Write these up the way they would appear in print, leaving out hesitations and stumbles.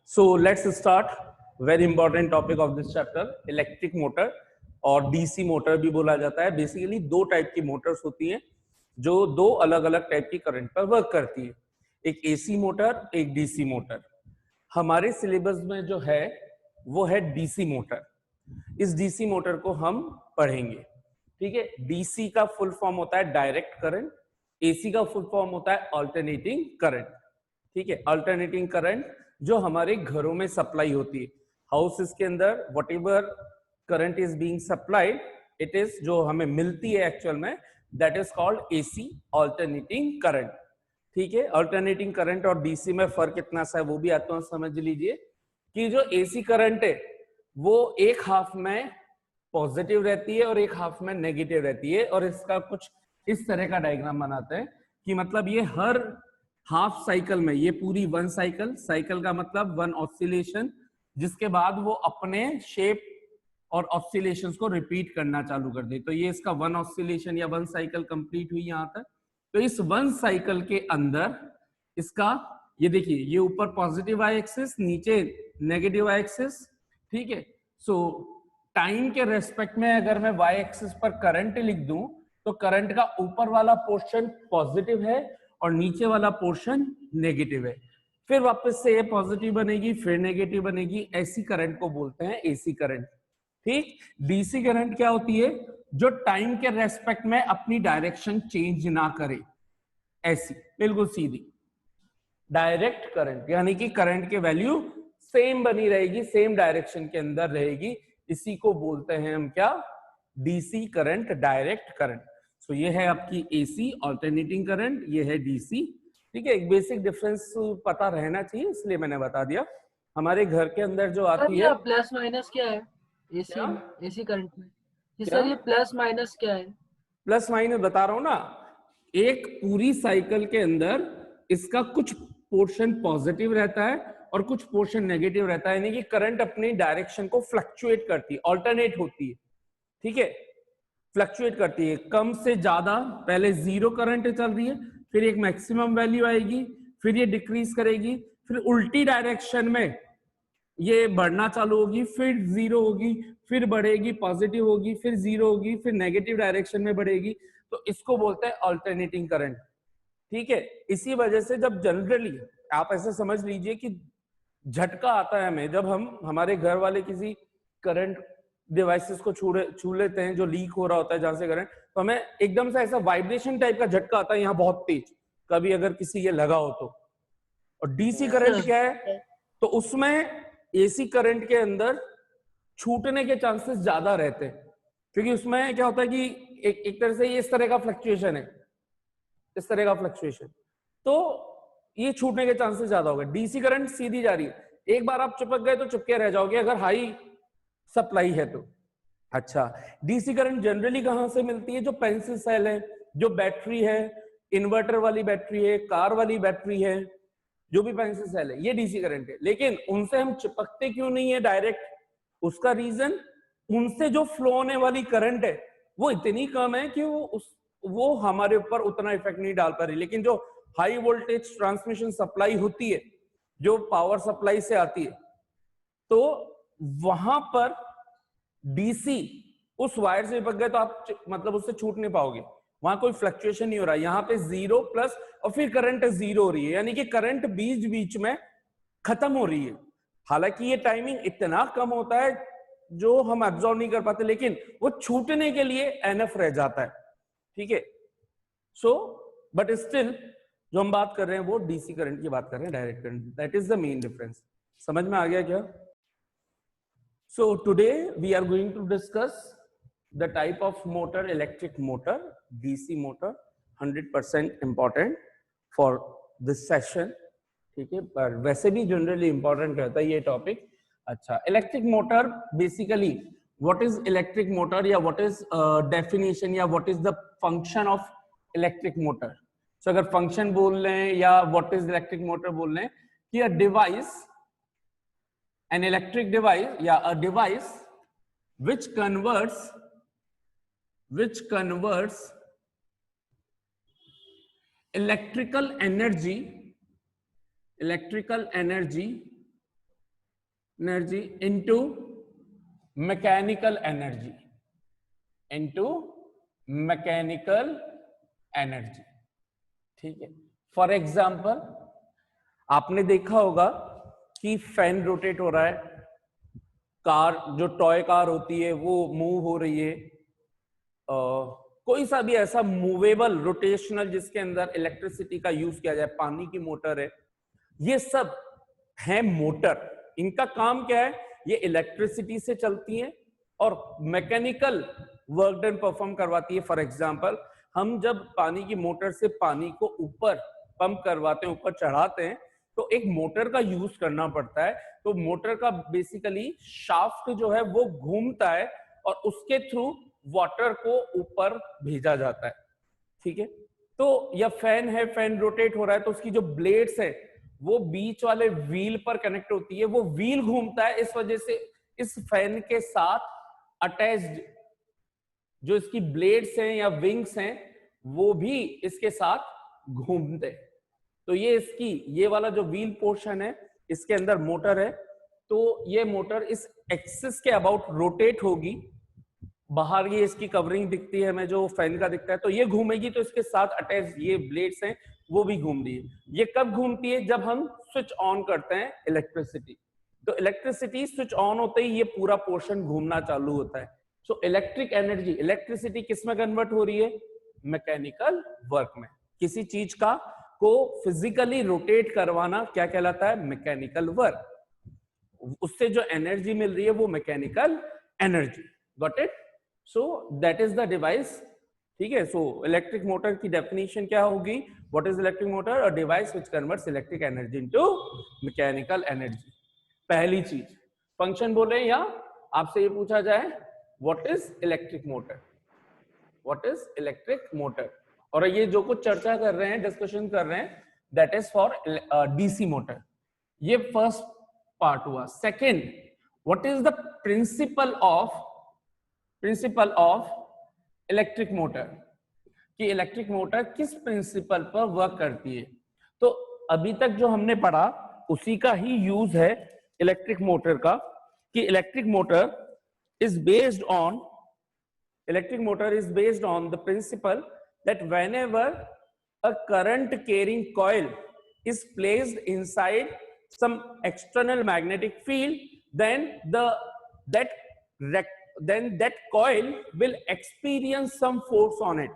So let's start. Very important topic of this chapter, electric motor और DC motor भी बोला जाता है. बेसिकली दो टाइप की मोटर्स होती हैं जो दो अलग अलग टाइप की करंट पर वर्क करती है. एक एसी मोटर, एक डीसी मोटर. हमारे सिलेबस में जो है वो है डीसी मोटर. इस डीसी मोटर को हम पढ़ेंगे. ठीक है. डीसी का फुल फॉर्म होता है डायरेक्ट करंट, एसी का फुल फॉर्म होता है अल्टरनेटिंग करंट. ठीक है. अल्टरनेटिंग करंट जो हमारे घरों में सप्लाई होती है, हाउसेस के अंदर what ever current is being supplied, it is जो हमें मिलती है एक्चुअल में, that is called AC alternating current. ठीक है. अल्टरनेटिंग करंट और डीसी में फर्क इतना सा है, वो भी आता है, समझ लीजिए कि जो एसी करंट है वो एक हाफ में पॉजिटिव रहती है और एक हाफ में नेगेटिव रहती है. और इसका कुछ इस तरह का डायग्राम बनाते हैं कि मतलब ये हर हाफ साइकिल में, ये पूरी वन साइकिल, साइकिल का मतलब वन ऑसिलेशन, जिसके बाद वो अपने शेप और ऑसिलेशंस को रिपीट करना चालू कर दे. तो ये इसका वन ऑसिलेशन या वन साइकिल कंप्लीट हुई यहां तक. तो इस वन साइकिल के अंदर इसका ये देखिए, ये ऊपर पॉजिटिव आई एक्सिस, नीचे नेगेटिव आई एक्सिस. ठीक है. सो टाइम के रेस्पेक्ट में अगर मैं वाई एक्सिस पर करंट लिख दूं तो करंट का ऊपर वाला पोर्शन पॉजिटिव है और नीचे वाला पोर्शन नेगेटिव है. फिर वापस से ये पॉजिटिव बनेगी, फिर नेगेटिव बनेगी. ऐसी करंट को बोलते हैं एसी करंट. ठीक. डीसी करंट क्या होती है? जो टाइम के रेस्पेक्ट में अपनी डायरेक्शन चेंज ना करे, ऐसी बिल्कुल सीधी डायरेक्ट करंट, यानी कि करंट की वैल्यू सेम बनी रहेगी, सेम डायरेक्शन के अंदर रहेगी. इसी को बोलते हैं हम क्या? DC current, direct current. So ये है आपकी एसी अल्टरनेटिंग करंट, ये है डीसी. ठीक है. एक बेसिक डिफरेंस पता रहना चाहिए, इसलिए मैंने बता दिया. हमारे घर के अंदर जो आती है, प्लस माइनस क्या है एसी करंट में? सर ये प्लस माइनस क्या है? प्लस माइनस बता रहा हूं ना. एक पूरी साइकिल के अंदर इसका कुछ पोर्शन पॉजिटिव रहता है और कुछ पोर्शन नेगेटिव रहता है, यानी कि करंट अपनी डायरेक्शन को फ्लक्चुएट करती है, ऑल्टरनेट होती है. ठीक है. फ्लक्चुएट करती है, कम से ज्यादा. पहले जीरो करंट चल रही है, फिर एक मैक्सिमम वैल्यू आएगी, फिर ये डिक्रीज करेगी, फिर उल्टी डायरेक्शन में ये बढ़ना चालू होगी, फिर जीरो होगी, फिर बढ़ेगी, पॉजिटिव होगी, फिर जीरो होगी, फिर नेगेटिव डायरेक्शन में बढ़ेगी. तो इसको बोलते हैं अल्टरनेटिंग करंट. ठीक है. इसी वजह से जब जनरली आप ऐसे समझ लीजिए कि झटका आता है हमें, जब हम हमारे घर वाले किसी करंट डिवाइसेस को छू लेते हैं जो लीक हो रहा होता है जहां से करंट, तो हमें एकदम से ऐसा वाइब्रेशन टाइप का झटका आता है यहाँ बहुत तेज, कभी अगर किसी ये लगा हो तो. और डीसी करंट क्या है? तो उसमें एसी करंट के अंदर छूटने के चांसेस ज्यादा रहते हैं, क्योंकि उसमें क्या होता है कि एक तरह से ये इस तरह का फ्लक्चुएशन है, इस तरह का फ्लक्चुएशन, तो ये छूटने के चांसेस ज्यादा होगा. डीसी करंट सीधी जा रही है, एक बार आप चिपक गए तो चिपके रह जाओगे अगर हाई सप्लाई है तो. अच्छा. डीसी करंट जनरली कहां से मिलती है? जो पेंसिल सेल है, जो बैटरी है, इन्वर्टर वाली बैटरी है, कार वाली बैटरी है, जो भी पेंसिल सेल है, ये डीसी करंट है. लेकिन उनसे हम चिपकते क्यों नहीं है डायरेक्ट? उसका रीजन, उनसे जो फ्लो होने वाली करंट है वो इतनी कम है कि वो हमारे ऊपर उतना इफेक्ट नहीं डाल पा रही. लेकिन जो हाई वोल्टेज ट्रांसमिशन सप्लाई होती है, जो पावर सप्लाई से आती है, तो वहां पर डीसी उस वायर से चिपक गए तो आप मतलब उससे छूट नहीं पाओगे, वहां कोई फ्लक्चुएशन नहीं हो रहा है. यहाँ पे जीरो प्लस और फिर करंट जीरो हो रही है, यानी कि करंट बीच बीच में खत्म हो रही है. हालांकि ये टाइमिंग इतना कम होता है जो हम एब्जॉर्ब नहीं कर पाते, लेकिन वो छूटने के लिए एनफ रह जाता है. ठीक है. सो बट स्टिल जो हम बात कर रहे हैं वो डीसी करंट की बात कर रहे हैं, direct current. That is the main difference. समझ में आ गया क्या? So today we are going to discuss the type of motor, electric motor, DC motor, 100% important for this session. ठीक है. पर वैसे भी जनरली इंपॉर्टेंट रहता है ये टॉपिक. अच्छा. Electric motor basically what is electric motor, या व्हाट इज डेफिनेशन, या what is the function of electric motor. So अगर फंक्शन बोल रहे हैं या व्हाट इज इलेक्ट्रिक मोटर बोल रहे हैं कि a device, an electric device, a device which converts electrical energy energy into mechanical energy, into mechanical energy. ठीक है, फॉर एग्जाम्पल आपने देखा होगा कि फैन रोटेट हो रहा है, कार जो टॉय कार होती है वो मूव हो रही है, कोई सा भी ऐसा मूवेबल रोटेशनल जिसके अंदर इलेक्ट्रिसिटी का यूज किया जाए, पानी की मोटर है, ये सब है मोटर। इनका काम क्या है, ये इलेक्ट्रिसिटी से चलती है और मैकेनिकल वर्क डन परफॉर्म करवाती है। फॉर एग्जांपल हम जब पानी की मोटर से पानी को ऊपर पंप करवाते हैं, ऊपर चढ़ाते हैं, तो एक मोटर का यूज करना पड़ता है। तो मोटर का बेसिकली शाफ्ट जो है वो घूमता है और उसके थ्रू वाटर को ऊपर भेजा जाता है। ठीक है, तो यह फैन है, फैन रोटेट हो रहा है तो उसकी जो ब्लेड्स है वो बीच वाले व्हील पर कनेक्ट होती है, वो व्हील घूमता है, इस वजह से इस फैन के साथ अटैच्ड जो इसकी ब्लेड्स हैं या विंग्स हैं वो भी इसके साथ घूमते हैं। तो ये इसकी ये वाला जो व्हील पोर्शन है इसके अंदर मोटर है, तो ये मोटर इस एक्सिस के अबाउट रोटेट होगी। बाहर ये इसकी कवरिंग दिखती है हमें जो फैन का दिखता है, तो ये घूमेगी तो इसके साथ अटैच ये ब्लेड्स हैं वो भी घूम रही है। ये कब घूमती है, जब हम स्विच ऑन करते हैं इलेक्ट्रिसिटी, तो इलेक्ट्रिसिटी स्विच ऑन होते ही ये पूरा पोर्शन घूमना चालू होता है। सो इलेक्ट्रिक एनर्जी, इलेक्ट्रिसिटी किस में कन्वर्ट हो रही है, मैकेनिकल वर्क में। किसी चीज का को फिजिकली रोटेट करवाना क्या कहलाता है, मैकेनिकल वर्क। उससे जो एनर्जी मिल रही है वो mechanical energy. Got it? So that is the device. ठीक है, सो इलेक्ट्रिक मोटर की डेफिनेशन क्या होगी, what is electric motor, a device which converts electric energy into mechanical energy. पहली चीज फंक्शन बोले या आपसे ये पूछा जाए what is electric motor, what is electric motor, और ये जो कुछ चर्चा कर रहे हैं, डिस्कशन कर रहे हैं, that is for DC motor. ये फर्स्ट पार्ट हुआ। Second, what is the principle of electric motor, कि इलेक्ट्रिक मोटर किस प्रिंसिपल पर वर्क करती है। तो अभी तक जो हमने पढ़ा उसी का ही यूज है इलेक्ट्रिक मोटर का, कि electric motor is based on the principle that whenever a current carrying coil is placed inside some external magnetic field, then that coil will experience some force on it,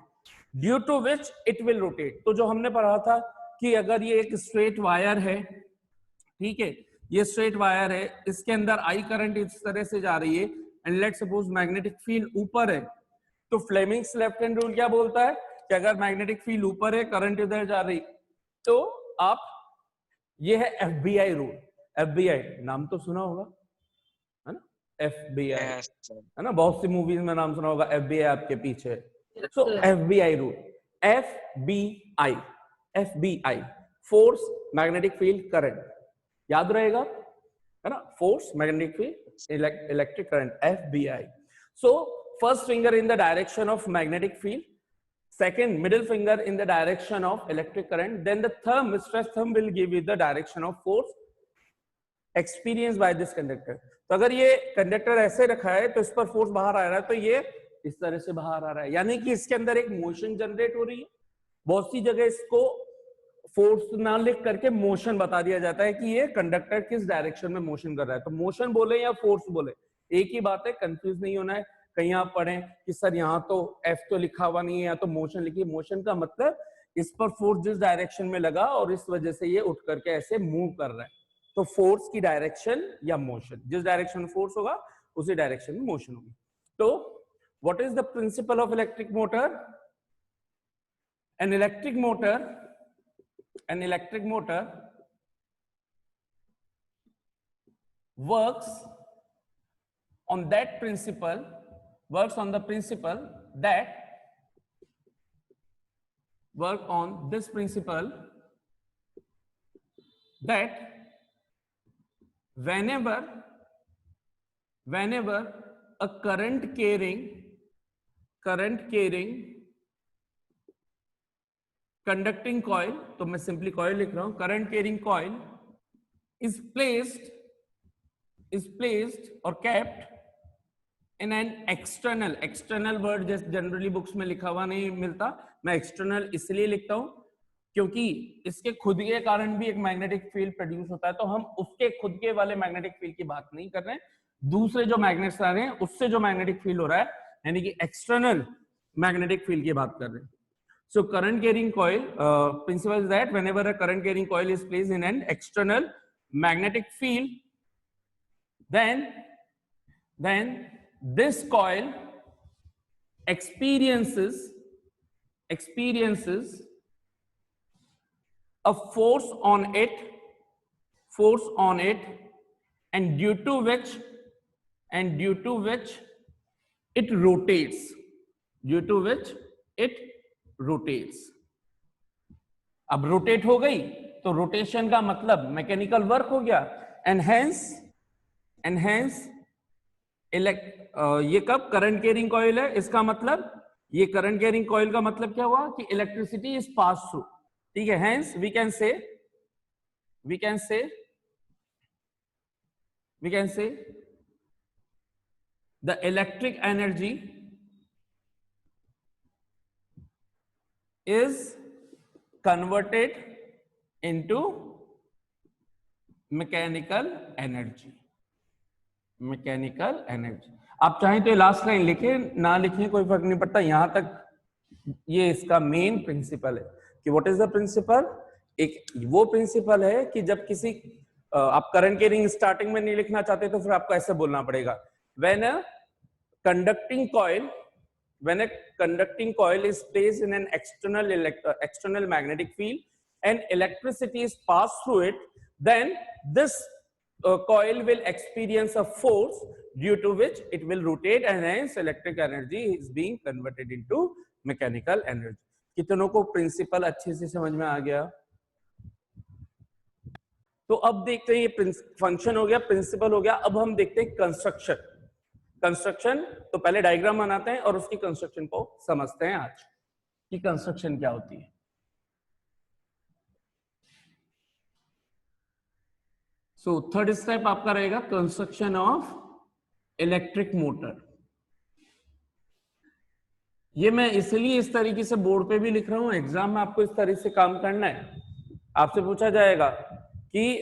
due to which it will rotate। तो जो हमने पढ़ा था कि अगर ये एक straight wire है, ठीक है, ये स्ट्रेट वायर है, इसके अंदर आई करंट इस तरह से जा रही है and let suppose magnetic field ऊपर है, तो फ्लेमिंग्स लेफ्ट हैंड रूल क्या बोलता है कि अगर मैग्नेटिक फील्ड ऊपर है, करंट इधर जा रही, तो आप, ये है एफबीआई रूल। एफबीआई नाम तो सुना होगा, है ना, एफबीआई, है ना, बहुत सी मूवीज में नाम सुना होगा, एफबीआई आपके पीछे। So FBI rule, FBI force magnetic field current, याद रहेगा, है ना, force magnetic field electric current, FBI. So first finger in the direction of magnetic field, second middle finger in the direction of electric current, then the thumb, stress thumb will give you the direction of force experienced by this conductor। तो अगर ये conductor ऐसे रखा है तो इस पर force बाहर आ रहा है, तो ये इस तरह से बाहर आ रहा है, यानी कि इसके अंदर एक मोशन जनरेट हो रही है। बहुत सी जगह इसको फोर्स ना लिख करके मोशन बता दिया जाता है कि ये कंडक्टर किस डायरेक्शन में मोशन कर रहा है। तो मोशन बोले या फोर्स बोले एक ही बात है, कंफ्यूज नहीं होना है। कहीं आप पढ़ें कि सर यहाँ तो एफ तो लिखा हुआ नहीं है, या तो मोशन लिखिए, मोशन का मतलब इस पर फोर्स जिस डायरेक्शन में लगा और इस वजह से ये उठ करके ऐसे मूव कर रहा है, तो फोर्स की डायरेक्शन या मोशन, जिस डायरेक्शन में फोर्स होगा उसी डायरेक्शन में मोशन होगी। तो what is the principle of electric motor? An electric motor works on the principle that whenever a current carrying conducting coil, तो मैं सिंपली कॉइल लिख रहा हूं, current carrying coil is placed is placed or kept in an external word जैसे generally books में लिखा हुआ नहीं मिलता, मैं एक्सटर्नल इसलिए लिखता हूं क्योंकि इसके खुद के कारण भी एक मैग्नेटिक फील्ड प्रोड्यूस होता है, तो हम उसके खुद के वाले मैग्नेटिक फील्ड की बात नहीं कर रहे हैं, दूसरे जो मैग्नेट्स आ रहे हैं उससे जो मैग्नेटिक फील्ड हो रहा है, यानी कि एक्सटर्नल मैग्नेटिक फील्ड की बात कर रहे हैं. So current carrying coil principle is that whenever a current carrying coil is placed in an external magnetic field, then this coil experiences a force on it, and due to which it rotates. अब rotate हो गई तो rotation का मतलब mechanical work हो गया, and hence ये कब करंट कैरिंग कॉइल है, इसका मतलब ये करंट कैरिंग कॉइल का मतलब क्या हुआ कि इलेक्ट्रिसिटी इज पास थ्रू. ठीक है, hence we can say the electric energy is converted into mechanical energy. आप चाहें तो लास्ट लाइन लिखें, ना लिखें कोई फर्क नहीं पड़ता, यहां तक ये इसका मेन प्रिंसिपल है कि व्हाट इज द प्रिंसिपल. एक वो प्रिंसिपल है कि जब किसी आप करंट कैरिंग स्टार्टिंग में नहीं लिखना चाहते तो फिर आपको ऐसे बोलना पड़ेगा, when a conducting coil is placed in an external magnetic field and electricity is passed through it, then this coil will experience a force due to which it will rotate, and hence electric energy is being converted into mechanical energy. कितनों को principal अच्छे से समझ में आ गया? तो अब देखते हैं, ये फंक्शन हो गया, प्रिंसिपल हो गया. अब हम देखते हैं कंस्ट्रक्शन. तो पहले डायग्राम बनाते हैं और उसकी कंस्ट्रक्शन को समझते हैं आज कि कंस्ट्रक्शन क्या होती है. सो थर्ड स्टेप आपका रहेगा कंस्ट्रक्शन ऑफ इलेक्ट्रिक मोटर. ये मैं इसलिए इस तरीके से बोर्ड पे भी लिख रहा हूं, एग्जाम में आपको इस तरह से काम करना है. आपसे पूछा जाएगा कि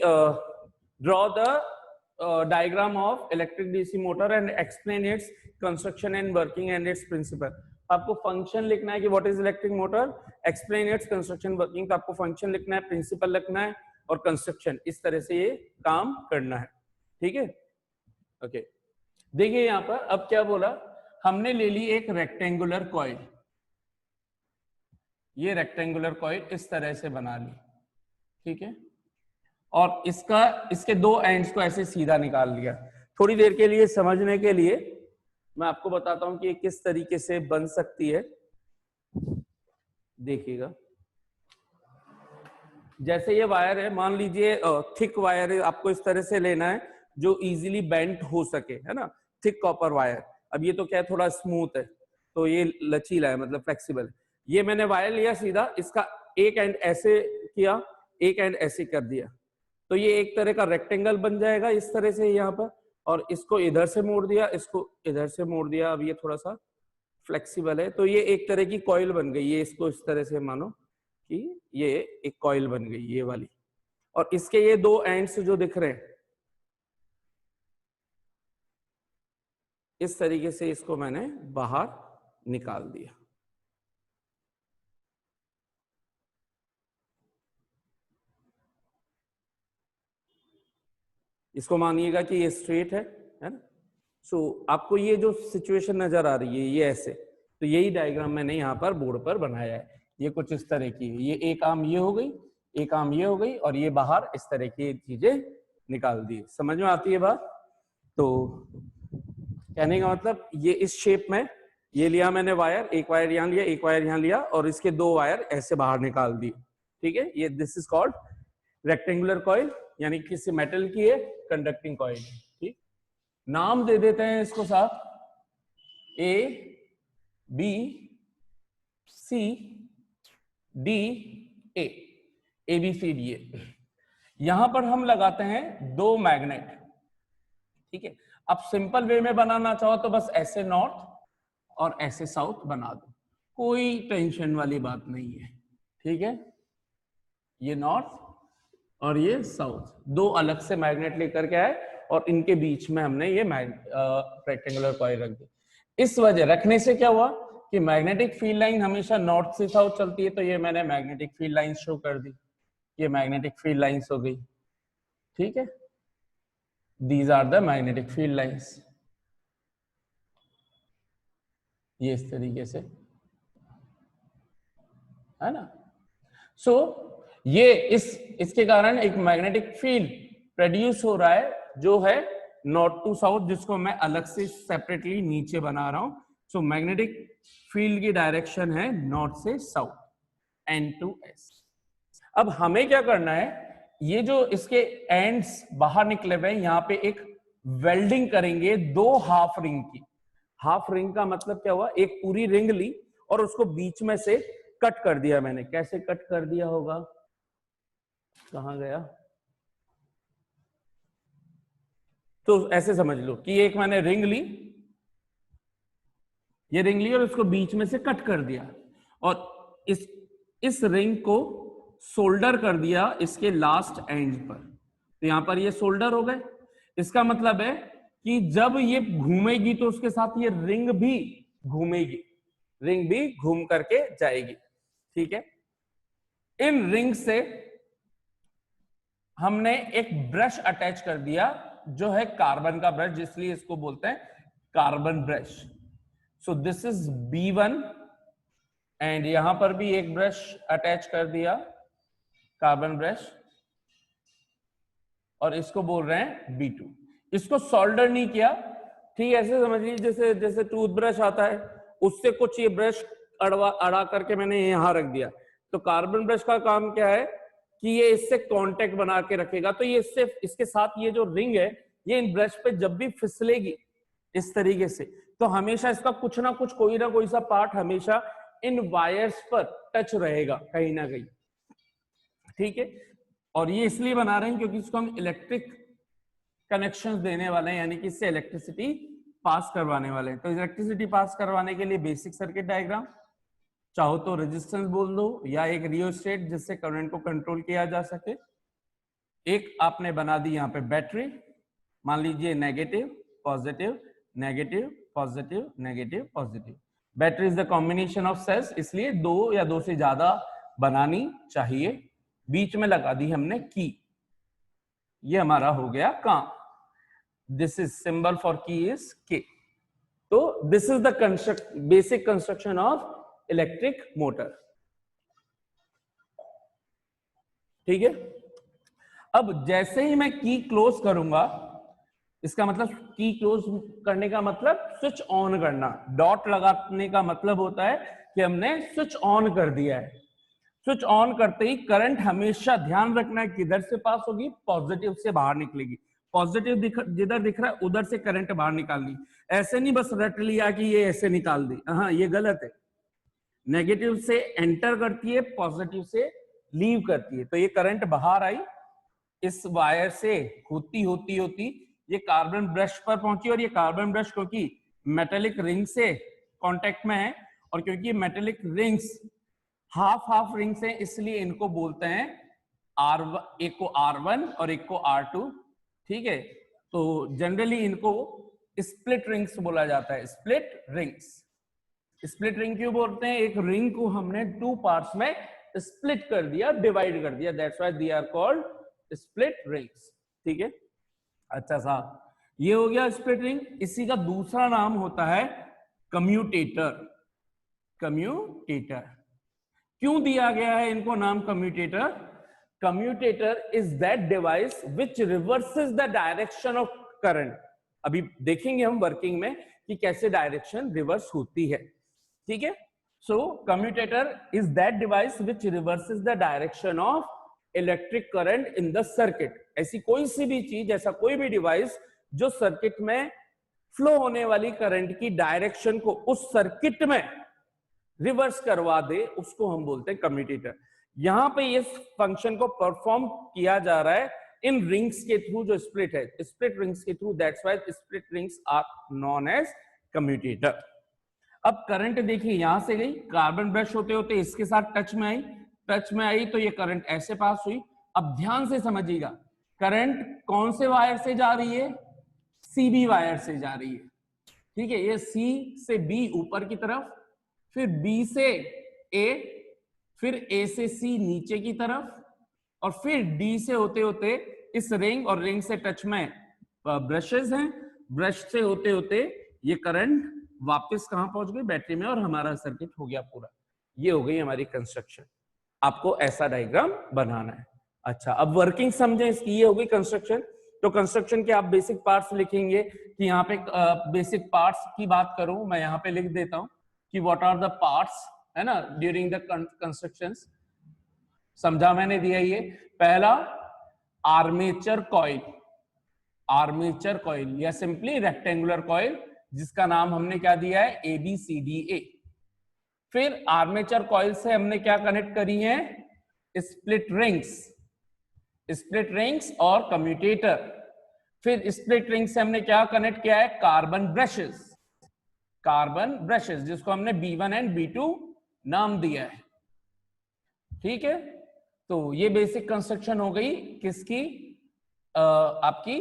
draw the diagram of electric DC motor and explain its construction and working and its principle. आपको फंक्शन लिखना है कि what is electric motor, explain its construction working. तो आपको फंक्शन लिखना है, प्रिंसिपल लिखना है और कंस्ट्रक्शन. इस तरह से ये काम करना है. ठीक है, ओके. देखिए यहां पर अब क्या बोला, हमने ले ली एक रेक्टेंगुलर कॉइल. ये रेक्टेंगुलर कॉइल इस तरह से बना ली, ठीक है, और इसके दो एंड्स को ऐसे सीधा निकाल लिया. थोड़ी देर के लिए समझने के लिए मैं आपको बताता हूं कि ये किस तरीके से बन सकती है. देखिएगा, जैसे ये वायर है, मान लीजिए थिक वायर है, आपको इस तरह से लेना है जो इजीली बेंट हो सके, है ना, थिक कॉपर वायर. अब ये तो क्या है, थोड़ा स्मूथ है तो ये लचीला है, मतलब फ्लेक्सिबल. ये मैंने वायर लिया सीधा, इसका एक एंड ऐसे किया, एक एंड ऐसे कर दिया, तो ये एक तरह का रेक्टेंगल बन जाएगा इस तरह से यहाँ पर. और इसको इधर से मोड़ दिया, इसको इधर से मोड़ दिया. अब ये थोड़ा सा फ्लेक्सिबल है, तो ये एक तरह की कॉइल बन गई. ये इसको इस तरह से मानो कि ये एक कॉइल बन गई, ये वाली. और इसके ये दो एंड्स जो दिख रहे हैं, इस तरीके से इसको मैंने बाहर निकाल दिया. इसको मानिएगा कि ये स्ट्रेट है ना. सो आपको ये जो सिचुएशन नजर आ रही है ये ऐसे, तो यही डायग्राम मैंने यहाँ पर बोर्ड पर बनाया है. ये कुछ इस तरह की है. ये एक आर्म ये हो गई, एक आर्म ये हो गई, और ये बाहर इस तरह की चीजें निकाल दी. समझ में आती है बात? तो कहने का मतलब ये इस शेप में ये लिया मैंने वायर, एक वायर यहाँ लिया, एक वायर यहाँ लिया, और इसके दो वायर ऐसे बाहर निकाल दिए. ठीक है, ये this is called rectangular coil, यानी किसी मेटल की है कंडक्टिंग कॉइल. ठीक, नाम दे देते हैं इसको साथ, A B C D A B C D A. यहां पर हम लगाते हैं दो मैग्नेट. ठीक है। अब सिंपल वे में बनाना चाहो तो बस ऐसे नॉर्थ और ऐसे साउथ बना दो, कोई टेंशन वाली बात नहीं है, ठीक है। ये नॉर्थ और ये साउथ, दो अलग से मैग्नेट लेकर के आए और इनके बीच में हमने ये रेक्टेंगुलर कॉइल रख दी। इस वजह रखने से क्या हुआ कि मैग्नेटिक फील्ड लाइन हमेशा नॉर्थ से साउथ चलती है, तो ये मैंने मैग्नेटिक फील्ड लाइन शो कर दी, ये मैग्नेटिक फील्ड लाइंस हो गई, ठीक है। These are the magnetic field lines, ये इस तरीके से है ना। सो ये इसके कारण एक मैग्नेटिक फील्ड प्रोड्यूस हो रहा है जो है नॉर्थ टू साउथ, जिसको मैं अलग से सेपरेटली नीचे बना रहा हूं। सो मैग्नेटिक फील्ड की डायरेक्शन है नॉर्थ से साउथ, N to S। अब हमें क्या करना है, ये जो इसके एंड्स बाहर निकले हुए हैं, यहाँ पे एक वेल्डिंग करेंगे दो हाफ रिंग की। हाफ रिंग का मतलब क्या हुआ, एक पूरी रिंग ली और उसको बीच में से कट कर दिया मैंने। कैसे कट कर दिया होगा, कहां गया, तो ऐसे समझ लो कि एक मैंने रिंग ली, ये रिंग ली और उसको बीच में से कट कर दिया और इस रिंग को सोल्डर कर दिया इसके लास्ट एंड पर। तो यहां पर ये सोल्डर हो गए। इसका मतलब है कि जब ये घूमेगी तो उसके साथ ये रिंग भी घूमेगी, रिंग भी घूम करके जाएगी, ठीक है। इन रिंग से हमने एक ब्रश अटैच कर दिया जो है कार्बन का ब्रश, इसलिए इसको बोलते हैं carbon brush. So this is B1 and यहां पर भी एक ब्रश अटैच कर दिया, कार्बन ब्रश, और इसको बोल रहे हैं B2। इसको सोल्डर नहीं किया, ठीक है। ऐसे समझ लीजिए जैसे जैसे टूथब्रश आता है, उससे कुछ ये ब्रश अड़ा करके मैंने यहां रख दिया। तो कार्बन ब्रश का काम क्या है कि ये इससे कांटेक्ट बना के रखेगा। तो ये इससे इसके साथ ये जो रिंग है, ये इन ब्रश पे जब भी फिसलेगी इस तरीके से, तो हमेशा इसका कुछ ना कुछ कोई ना कोई सा पार्ट हमेशा इन वायर्स पर टच रहेगा कहीं ना कहीं, ठीक है। और ये इसलिए बना रहे हैं क्योंकि इसको हम इलेक्ट्रिक कनेक्शंस देने वाले हैं, यानी कि इससे इलेक्ट्रिसिटी पास करवाने वाले हैं। तो इलेक्ट्रिसिटी पास करवाने के लिए बेसिक सर्किट डायग्राम, चाहो तो रेजिस्टेंस बोल दो या एक रियोस्टेट जिससे करंट को कंट्रोल किया जा सके। एक आपने बना दी यहाँ पे बैटरी, मान लीजिए negative positive negative positive negative positive. Battery is the combination of cells, इसलिए दो या दो से ज्यादा बनानी चाहिए। बीच में लगा दी हमने की, ये हमारा हो गया काम। दिस इज सिंबल फॉर की इज के। तो this is the basic construction of electric motor, ठीक है। अब जैसे ही मैं की क्लोज करूंगा, इसका मतलब की क्लोज करने का मतलब स्विच ऑन करना। डॉट लगाने का मतलब होता है कि हमने स्विच ऑन कर दिया है। स्विच ऑन करते ही करंट हमेशा ध्यान रखना है किधर से पास होगी, पॉजिटिव से बाहर निकलेगी। पॉजिटिव जिधर दिख रहा है उधर से करंट बाहर निकालनी। ऐसे नहीं बस रट लिया कि ये ऐसे निकाल दी, हाँ ये गलत है। नेगेटिव से एंटर करती है, पॉजिटिव से लीव करती है। तो ये करंट बाहर आई, इस वायर से होती होती होती ये कार्बन ब्रश पर पहुंची, और ये कार्बन ब्रश क्योंकि मेटेलिक रिंग से कांटेक्ट में है, और क्योंकि metallic rings half half rings हैं, इसलिए इनको बोलते हैं R1, एक को R1 और एक को R2, ठीक है। तो जनरली इनको स्प्लिट रिंग्स बोला जाता है, स्प्लिट रिंग्स। स्प्लिट रिंग क्यों बोलते हैं, एक रिंग को हमने टू पार्ट्स में स्प्लिट कर दिया, डिवाइड कर दिया, that's why they are called split rings, ठीक है। अच्छा साहब, ये हो गया स्प्लिट रिंग। इसी का दूसरा नाम होता है कम्यूटेटर। कम्यूटेटर क्यों दिया गया है इनको नाम commutator? Commutator is that device which reverses the direction of current. अभी देखेंगे हम वर्किंग में कि कैसे डायरेक्शन रिवर्स होती है, ठीक है। So commutator is that device which reverses the direction of electric current in the circuit. ऐसी कोई सी भी चीज, ऐसा कोई भी डिवाइस जो सर्किट में फ्लो होने वाली करंट की डायरेक्शन को उस सर्किट में रिवर्स करवा दे, उसको हम बोलते हैं कम्यूटेटर। यहां पे इस फंक्शन को परफॉर्म किया जा रहा है इन रिंग्स के थ्रू जो स्प्लिट है, स्प्लिट रिंग्स के through, that's why split rings are known as commutator. अब करंट देखिए यहां से गई, कार्बन ब्रश होते होते इसके साथ टच में आई तो ये करंट ऐसे पास हुई। अब ध्यान से समझिएगा, करंट कौन से वायर से जा रही है? सीबी वायर से जा रही है, ठीक है। ये सी से बी ऊपर की तरफ, फिर बी से ए, फिर ए से सी नीचे की तरफ, और फिर डी से होते होते इस रिंग, और रिंग से टच में ब्रशेस हैं, ब्रश से होते होते ये करंट वापस कहां पहुंच गई? बैटरी में, और हमारा सर्किट हो गया पूरा। ये हो गई हमारी कंस्ट्रक्शन। आपको ऐसा डायग्राम बनाना है। अच्छा, अब वर्किंग समझें इसकी। ये हो गई कंस्ट्रक्शन। तो कंस्ट्रक्शन के आप बेसिक पार्ट्स लिखेंगे कि यहाँ पे बेसिक पार्ट्स की बात करूं, मैं यहाँ पे लिख देता हूं कि व्हाट आर द पार्ट्स, है ना, ड्यूरिंग द कंस्ट्रक्शंस। समझा मैंने दिया ये। पहला, आर्मेचर कॉइल, आर्मेचर कॉइल या सिंपली रेक्टेंगुलर कॉइल, जिसका नाम हमने क्या दिया है? ABCDA। फिर आर्मेचर कॉइल से हमने क्या कनेक्ट करी है? स्प्लिट रिंग्स, स्प्लिट रिंग्स और कम्यूटेटर। फिर स्प्लिट रिंग से हमने क्या कनेक्ट किया है? कार्बन ब्रशेस, कार्बन ब्रशेस, जिसको हमने B1 एंड B2 नाम दिया है, ठीक है। तो ये बेसिक कंस्ट्रक्शन हो गई किसकी? आपकी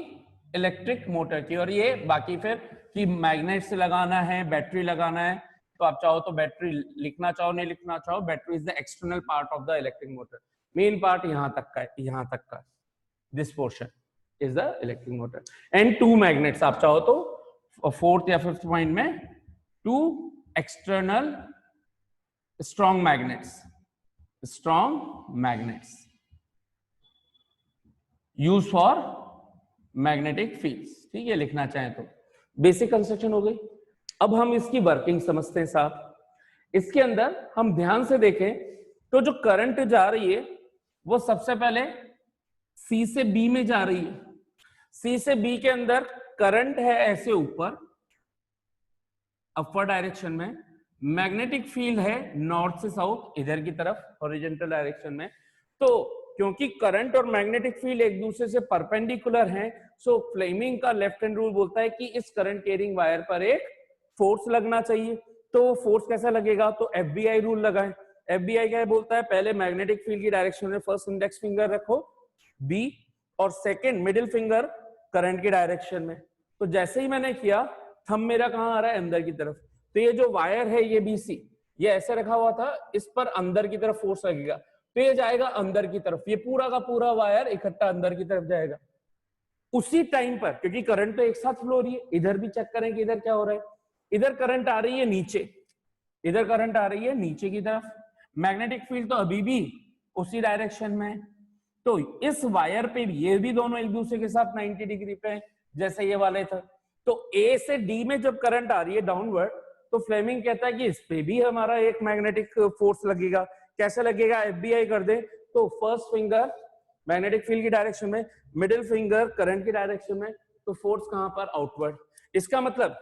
इलेक्ट्रिक मोटर की। और ये बाकी फिर कि मैग्नेट से लगाना है, बैटरी लगाना है, तो आप चाहो तो बैटरी लिखना, चाहो नहीं लिखना चाहो, battery is the external part of the electric motor. Main part यहां तक का है, यहां तक का, this portion is the electric motor. And two magnets, आप चाहो तो फोर्थ या फिफ्थ पॉइंट में, two external strong magnets, strong magnets use for magnetic fields, ठीक है, लिखना चाहें तो। बेसिक कंस्ट्रक्शन हो गई। अब हम इसकी वर्किंग समझते हैं साहब। इसके अंदर हम ध्यान से देखें तो जो करंट जा रही है वो सबसे पहले सी से बी में जा रही है। सी से बी के अंदर करंट है ऐसे ऊपर अपवर्ड डायरेक्शन में, मैग्नेटिक फील्ड है नॉर्थ से साउथ इधर की तरफ हॉरिजॉन्टल डायरेक्शन में। तो क्योंकि करंट और मैग्नेटिक फील्ड एक दूसरे से परपेंडिकुलर हैं, सो फ्लेमिंग का लेफ्ट हैंड रूल बोलता है कि इस करंट कैरिंग वायर पर एक फोर्स लगना चाहिए। तो फोर्स कैसा लगेगा? तो FBI रूल लगाएं। FBI क्या बोलता है? पहले मैग्नेटिक फील्ड की डायरेक्शन में फर्स्ट इंडेक्स फिंगर रखो B, और सेकंड मिडिल फिंगर करंट की डायरेक्शन में। तो जैसे ही मैंने किया, थंब मेरा कहां आ रहा है? अंदर की तरफ। तो ये जो वायर है ये BC, ये ऐसे रखा हुआ था, इस पर अंदर की तरफ फोर्स लगेगा तो ये जाएगा अंदर की तरफ। ये पूरा का पूरा वायर इकट्ठा अंदर की तरफ जाएगा। उसी टाइम पर, क्योंकि करंट तो एक साथ फ्लो हो रही है, इधर भी चेक करें कि इधर क्या हो रहा है। इधर करंट आ रही है नीचे, इधर करंट आ रही है नीचे की तरफ, मैग्नेटिक फील्ड तो अभी भी उसी डायरेक्शन में है। तो इस वायर पे भी, ये भी दोनों एक दूसरे के साथ 90 डिग्री पे है, जैसे ये वाले थे। तो A से D में जब करंट आ रही है डाउनवर्ड, तो फ्लेमिंग कहता है कि इस पे भी हमारा एक मैग्नेटिक फोर्स लगेगा। कैसे लगेगा? FBI कर दे तो फर्स्ट फिंगर मैग्नेटिक फील्ड की डायरेक्शन में, मिडिल फिंगर करंट की डायरेक्शन में, तो फोर्स कहां पर? आउटवर्ड। इसका मतलब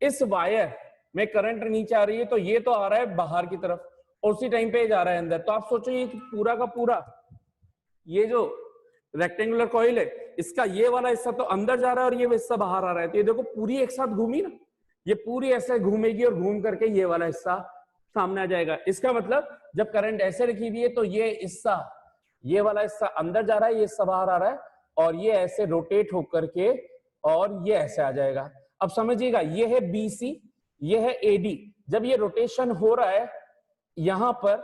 इस वायर में करंट नीचे आ रही है तो ये तो आ रहा है बाहर की तरफ, और उसी टाइम पे जा रहा है अंदर। तो आप सोचो ये पूरा का पूरा ये जो रेक्टेंगुलर कॉइल है, इसका ये वाला हिस्सा तो अंदर जा रहा है और ये हिस्सा बाहर आ रहा है। तो ये देखो पूरी एक साथ घूमी ना, ये पूरी ऐसे घूमेगी और घूम करके ये वाला हिस्सा सामने आ जाएगा। इसका मतलब जब करंट ऐसे रखी हुई है तो ये हिस्सा, ये वाला हिस्सा अंदर जा रहा है, ये हिस्सा बाहर आ रहा है, और ये ऐसे रोटेट होकर के और ये ऐसे आ जाएगा। अब समझिएगा, ये है BC, ये है AD। जब ये रोटेशन हो रहा है यहां पर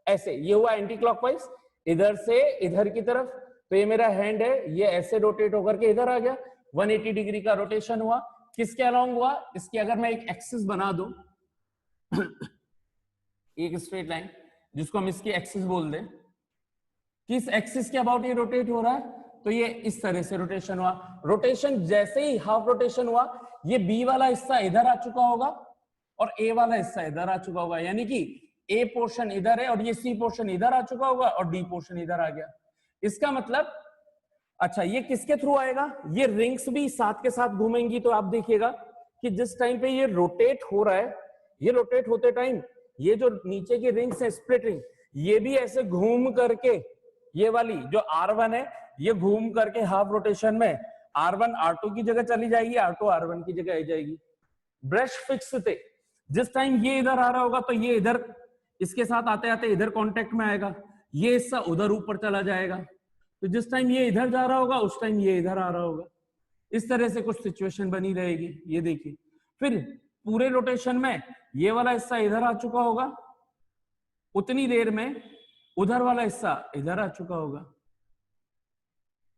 ऐसे, ये हुआ एंटी क्लॉकवाइज इधर से इधर की तरफ, तो ये मेरा हैंड है, ये ऐसे रोटेट होकर के इधर आ गया, 180 डिग्री का रोटेशन हुआ। किसके अलोंग हुआ? इसकी अगर मैं एक एक्सिस बना दूं एक स्ट्रेट लाइन, जिसको हम इसकी एक्सिस बोल दें, किस एक्सिस के अबाउट ये रोटेट हो रहा है? तो ये इस तरह से रोटेशन हुआ। रोटेशन जैसे ही हाफ रोटेशन हुआ, ये B वाला हिस्सा इधर आ चुका होगा और A वाला हिस्सा इधर आ चुका होगा, यानी कि A पोर्शन इधर है और ये C पोर्शन इधर आ चुका होगा और D पोर्शन इधर आ गया। इसका मतलब, अच्छा ये किसके थ्रू आएगा? ये रिंग्स भी साथ के साथ घूमेंगी। तो आप देखिएगा कि जिस टाइम पे ये रोटेट हो रहा है, ये रोटेट होते टाइम ये जो नीचे की रिंग्स है स्प्लिट रिंग, ये भी ऐसे घूम करके ये वाली जो R1 है ये घूम करके हाफ रोटेशन में R1 R2 की जगह चली जाएगी, R2 R1 की जगह आ जाएगी। ब्रश फिक्स थे, जिस टाइम ये इधर आ रहा होगा तो ये इधर इसके साथ आते आते इधर कांटेक्ट में आएगा, ये हिस्सा उधर ऊपर चला जाएगा। तो जिस टाइम ये इधर जा रहा होगा उस टाइम ये इधर आ रहा होगा। इस तरह से कुछ सिचुएशन बनी रहेगी। ये देखिए, फिर पूरे रोटेशन में ये वाला हिस्सा इधर आ चुका होगा, उतनी देर में उधर वाला हिस्सा इधर आ चुका होगा।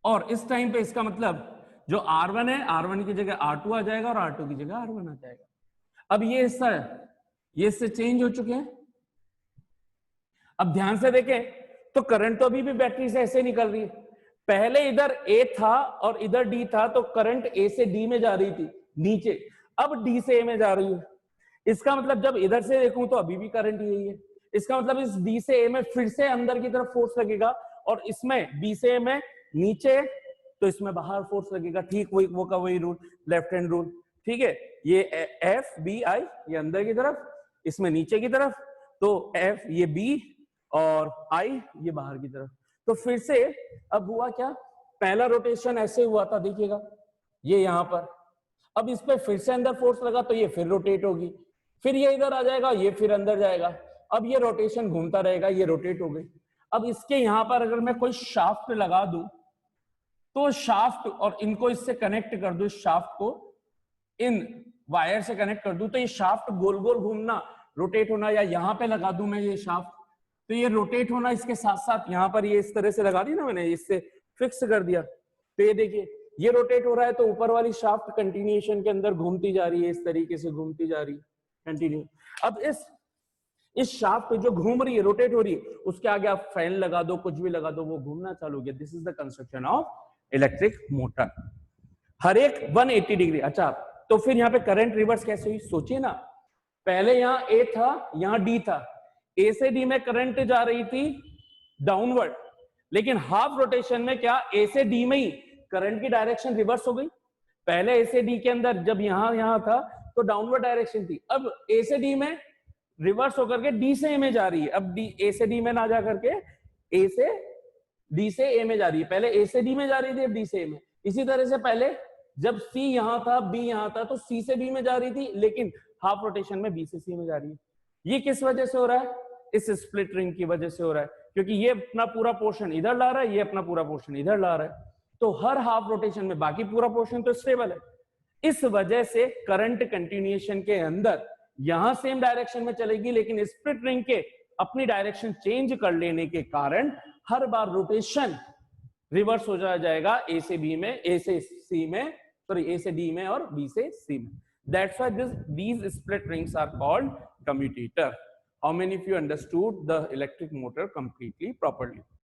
और इस टाइम पे इसका मतलब जो R1 है, R1 की जगह R2 आ जाएगा और R2 की जगह R1 आ जाएगा। अब ये हिस्सा ये इससे चेंज हो चुके हैं। अब ध्यान से देखें तो करंट तो अभी भी बैटरी से ऐसे निकल रही है। पहले इधर A था और इधर D था, तो करंट A से D में जा रही थी नीचे, अब D से A में जा रही है। इसका मतलब जब इधर से देखूं तो अभी भी करंट यही है। इसका मतलब इस D से A में फिर से अंदर की तरफ फोर्स लगेगा, और इसमें B से A में नीचे, तो इसमें बाहर फोर्स लगेगा। ठीक वही वो का वही रूल, लेफ्ट हैंड रूल। ठीक है, ये F B I ये अंदर की तरफ, इसमें नीचे की तरफ, तो F ये B और I ये बाहर की तरफ। तो फिर से अब हुआ क्या, पहला रोटेशन ऐसे हुआ था, देखिएगा ये यहां पर, अब इस पे फिर से अंदर फोर्स लगा तो ये फिर रोटेट होगी, फिर ये इधर आ जाएगा, ये फिर अंदर जाएगा। अब ये रोटेशन घूमता रहेगा, ये रोटेट हो गई। अब इसके यहां पर अगर मैं कोई शाफ्ट लगा दूं, तो शाफ्ट और इनको इससे कनेक्ट कर दूं, शाफ्ट को इन वायर से कनेक्ट कर दूं, तो ये शाफ्ट गोल गोल घूमना, रोटेट होना, या यहां पे लगा दूं मैं ये शाफ्ट, तो ये रोटेट होना इसके साथ साथ यहां पर ये इस तरह से लगा दी ना मैंने, इससे फिक्स कर दिया। तो ये देखिए ये रोटेट हो रहा है, तो ऊपर वाली शाफ्ट कंटिन्यूएशन के अंदर घूमती जा रही है, इस तरीके से घूमती जा रही है कंटिन्यू। अब इस शाफ्ट जो घूम रही है, रोटेट हो रही है, उसके आगे आप फैन लगा दो, कुछ भी लगा दो, वो घूमना चालू हो गया। This is the construction of electric motor, हर एक 180 डिग्री। अच्छा, तो फिर यहाँ पे करंट रिवर्स कैसे हुई, सोचिए ना। पहले यहाँ A था, यहाँ D था, A से D में करंट जा रही थी डाउनवर्ड, लेकिन हाफ रोटेशन में क्या, A से D में ही करंट की डायरेक्शन रिवर्स हो गई। पहले A से D के अंदर जब यहां था तो डाउनवर्ड डायरेक्शन थी, अब A से D में रिवर्स होकर के D से A में जा रही है। अब A से D में ना जा करके A से D से A में जा रही है, पहले A से D में जा रही थी, अब D से A में। इसी तरह से पहले जब C यहां था, B यहां था, तो C से B में जा रही थी, लेकिन हाफ रोटेशन में B से C में जा रही है। ये किस वजह से हो रहा है, इस स्प्लिट रिंग की वजह से हो रहा है, क्योंकि ये अपना पूरा पोर्शन इधर ला रहा है, ये अपना पूरा पोर्शन इधर ला रहा है, तो हर हाफ रोटेशन में बाकी पूरा पोर्शन तो स्टेबल है। इस वजह से करंट कंटिन्यूएशन के अंदर यहां सेम डायरेक्शन में चलेगी, लेकिन स्प्लिट रिंग के अपनी डायरेक्शन चेंज कर लेने के कारण हर बार रोटेशन रिवर्स हो जाएगा, A से B में, A से C में, सॉरी A से D में और B से C में। That's why these split rings are called commutator. How many of you understood the electric motor completely properly?